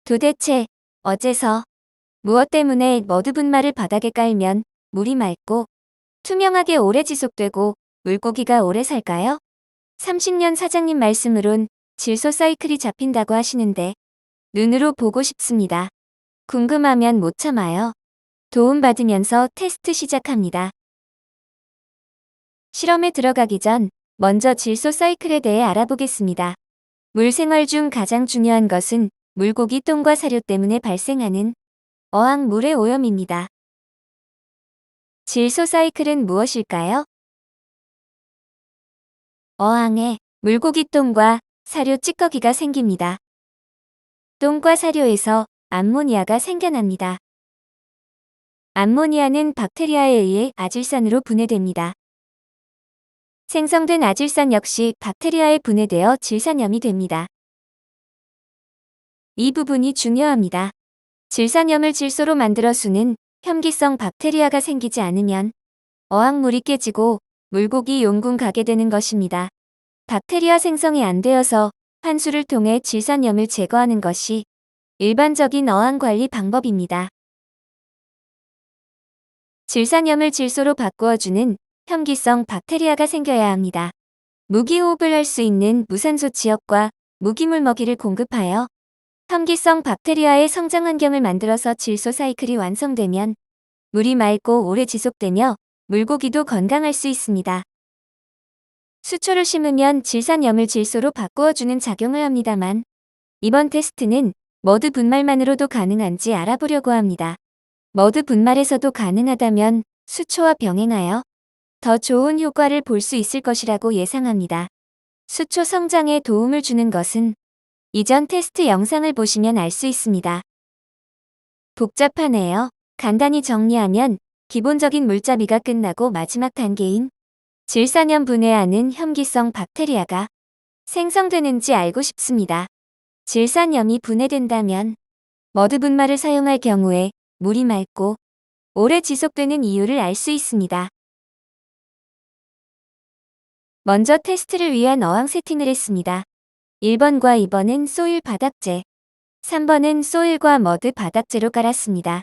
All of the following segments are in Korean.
도대체 어째서 무엇 때문에 머드 분말을 바닥에 깔면 물이 맑고 투명하게 오래 지속되고 물고기가 오래 살까요? 30년 사장님 말씀으론 질소 사이클이 잡힌다고 하시는데 눈으로 보고 싶습니다. 궁금하면 못 참아요. 도움받으면서 테스트 시작합니다. 실험에 들어가기 전 먼저 질소 사이클에 대해 알아보겠습니다. 물 생활 중 가장 중요한 것은 물고기 똥과 사료 때문에 발생하는 어항 물의 오염입니다. 질소 사이클은 무엇일까요? 어항에 물고기 똥과 사료 찌꺼기가 생깁니다. 똥과 사료에서 암모니아가 생겨납니다. 암모니아는 박테리아에 의해 아질산으로 분해됩니다. 생성된 아질산 역시 박테리아에 분해되어 질산염이 됩니다. 이 부분이 중요합니다. 질산염을 질소로 만들어 수는 혐기성 박테리아가 생기지 않으면 어항물이 깨지고 물고기 용궁 가게 되는 것입니다. 박테리아 생성이 안 되어서 환수를 통해 질산염을 제거하는 것이 일반적인 어항 관리 방법입니다. 질산염을 질소로 바꾸어주는 혐기성 박테리아가 생겨야 합니다. 무기호흡을 할 수 있는 무산소 지역과 무기물 먹이를 공급하여 혐기성 박테리아의 성장 환경을 만들어서 질소 사이클이 완성되면 물이 맑고 오래 지속되며 물고기도 건강할 수 있습니다. 수초를 심으면 질산염을 질소로 바꾸어주는 작용을 합니다만 이번 테스트는 머드 분말만으로도 가능한지 알아보려고 합니다. 머드 분말에서도 가능하다면 수초와 병행하여 더 좋은 효과를 볼 수 있을 것이라고 예상합니다. 수초 성장에 도움을 주는 것은 이전 테스트 영상을 보시면 알 수 있습니다. 복잡하네요. 간단히 정리하면 기본적인 물잡이가 끝나고 마지막 단계인 질산염 분해하는 혐기성 박테리아가 생성되는지 알고 싶습니다. 질산염이 분해된다면 머드 분말을 사용할 경우에 물이 맑고 오래 지속되는 이유를 알 수 있습니다. 먼저 테스트를 위한 어항 세팅을 했습니다. 1번과 2번은 소일 바닥재, 3번은 소일과 머드 바닥재로 깔았습니다.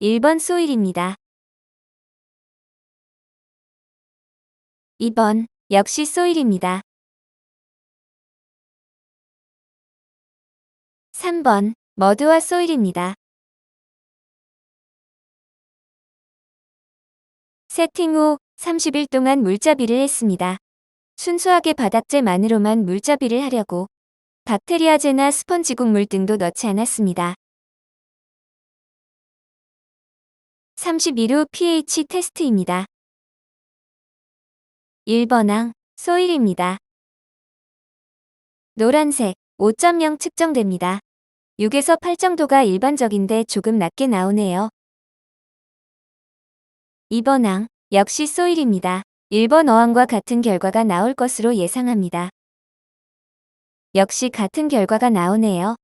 1번 소일입니다. 2번 역시 소일입니다. 3번 머드와 소일입니다. 세팅 후 30일 동안 물잡이를 했습니다. 순수하게 바닥재만으로만 물잡이를 하려고 박테리아제나 스펀지국물 등도 넣지 않았습니다. 30일 후 pH 테스트입니다. 1번항 소일입니다. 노란색 5.0 측정됩니다. 6에서 8 정도가 일반적인데 조금 낮게 나오네요. 2번항 역시 소일입니다. 1번 어항과 같은 결과가 나올 것으로 예상합니다. 역시 같은 결과가 나오네요.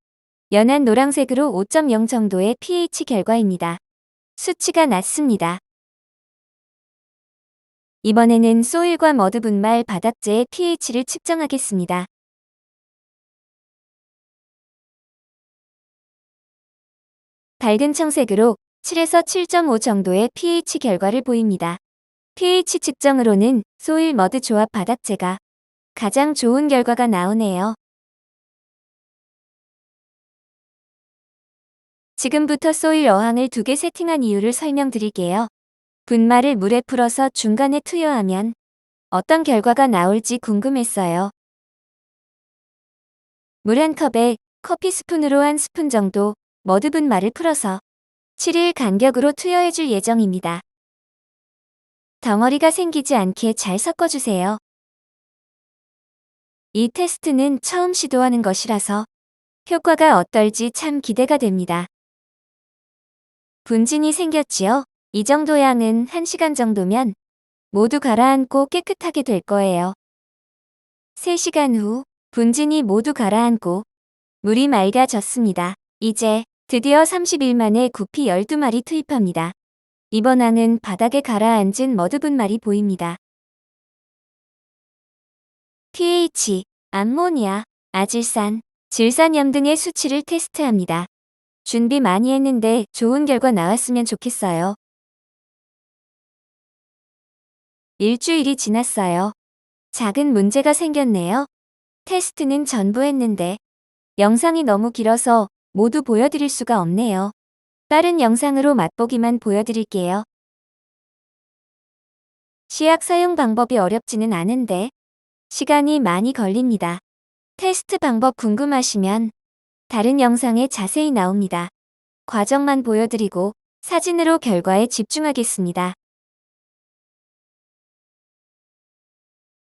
연한 노란색으로 5.0 정도의 pH 결과입니다. 수치가 낮습니다. 이번에는 소일과 머드 분말 바닥재의 pH를 측정하겠습니다. 밝은 청색으로 7에서 7.5 정도의 pH 결과를 보입니다. pH 측정으로는 소일 머드 조합 바닥재가 가장 좋은 결과가 나오네요. 지금부터 소일 어항을 2개 세팅한 이유를 설명드릴게요. 분말을 물에 풀어서 중간에 투여하면 어떤 결과가 나올지 궁금했어요. 물 한 컵에 커피 스푼으로 1스푼 정도 머드 분말을 풀어서 7일 간격으로 투여해줄 예정입니다. 덩어리가 생기지 않게 잘 섞어주세요. 이 테스트는 처음 시도하는 것이라서 효과가 어떨지 참 기대가 됩니다. 분진이 생겼지요? 이 정도 양은 1시간 정도면 모두 가라앉고 깨끗하게 될 거예요. 3시간 후 분진이 모두 가라앉고 물이 맑아졌습니다. 이제 드디어 30일 만에 구피 12마리 투입합니다. 이번 항은 바닥에 가라앉은 머드 분말이 보입니다. pH, 암모니아, 아질산, 질산염 등의 수치를 테스트합니다. 준비 많이 했는데 좋은 결과 나왔으면 좋겠어요. 일주일이 지났어요. 작은 문제가 생겼네요. 테스트는 전부 했는데 영상이 너무 길어서 모두 보여드릴 수가 없네요. 다른 영상으로 맛보기만 보여드릴게요. 시약 사용 방법이 어렵지는 않은데 시간이 많이 걸립니다. 테스트 방법 궁금하시면 다른 영상에 자세히 나옵니다. 과정만 보여드리고 사진으로 결과에 집중하겠습니다.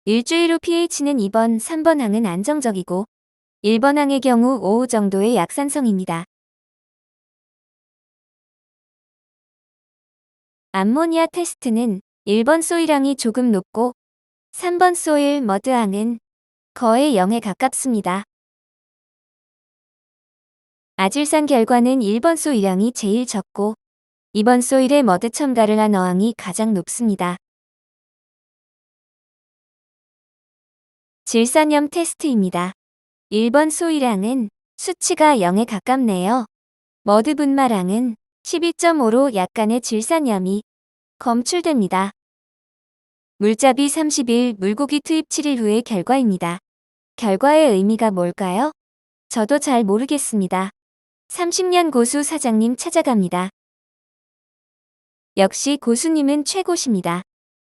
일주일 후 pH는 2번, 3번 항은 안정적이고 1번 항의 경우 5 정도의 약산성입니다. 암모니아 테스트는 1번 소일항이 조금 높고 3번 소일 머드항은 거의 0에 가깝습니다. 아질산 결과는 1번 소일항이 제일 적고 2번 소일의 머드 첨가를 한 어항이 가장 높습니다. 질산염 테스트입니다. 1번 소일항은 수치가 0에 가깝네요. 머드 분말항은 12.5로 약간의 질산염이 검출됩니다. 물잡이 30일, 물고기 투입 7일 후의 결과입니다. 결과의 의미가 뭘까요? 저도 잘 모르겠습니다. 30년 고수 사장님 찾아갑니다. 역시 고수님은 최고십니다.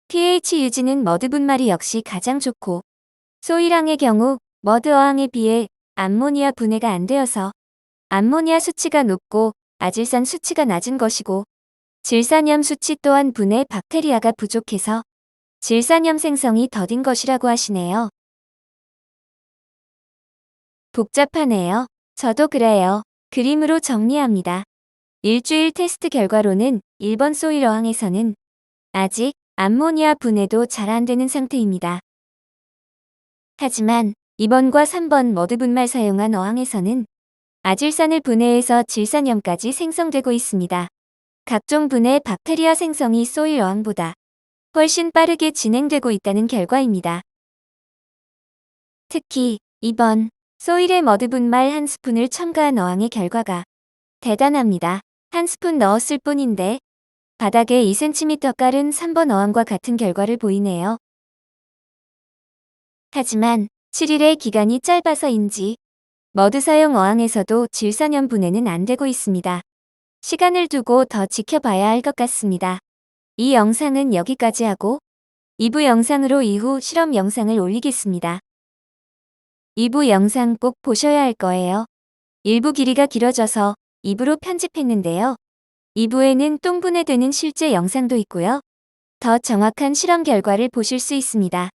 pH 유지는 머드 분말이 역시 가장 좋고 소일항의 경우 머드 어항에 비해 암모니아 분해가 안 되어서 암모니아 수치가 높고 아질산 수치가 낮은 것이고 질산염 수치 또한 분해 박테리아가 부족해서 질산염 생성이 더딘 것이라고 하시네요. 복잡하네요. 저도 그래요. 그림으로 정리합니다. 일주일 테스트 결과로는 1번 소일 어항에서는 아직 암모니아 분해도 잘 안 되는 상태입니다. 하지만 2번과 3번 머드 분말 사용한 어항에서는 아질산을 분해해서 질산염까지 생성되고 있습니다. 각종 분해 박테리아 생성이 소일 어항보다 훨씬 빠르게 진행되고 있다는 결과입니다. 특히 2번 소일의 머드 분말 1스푼을 첨가한 어항의 결과가 대단합니다. 1스푼 넣었을 뿐인데 바닥에 2cm 깔은 3번 어항과 같은 결과를 보이네요. 하지만 7일의 기간이 짧아서인지 머드 사용 어항에서도 질산염 분해는 안 되고 있습니다. 시간을 두고 더 지켜봐야 할 것 같습니다. 이 영상은 여기까지 하고 2부 영상으로 이후 실험 영상을 올리겠습니다. 2부 영상 꼭 보셔야 할 거예요. 1부 길이가 길어져서 2부로 편집했는데요. 2부에는 똥분해되는 실제 영상도 있고요. 더 정확한 실험 결과를 보실 수 있습니다.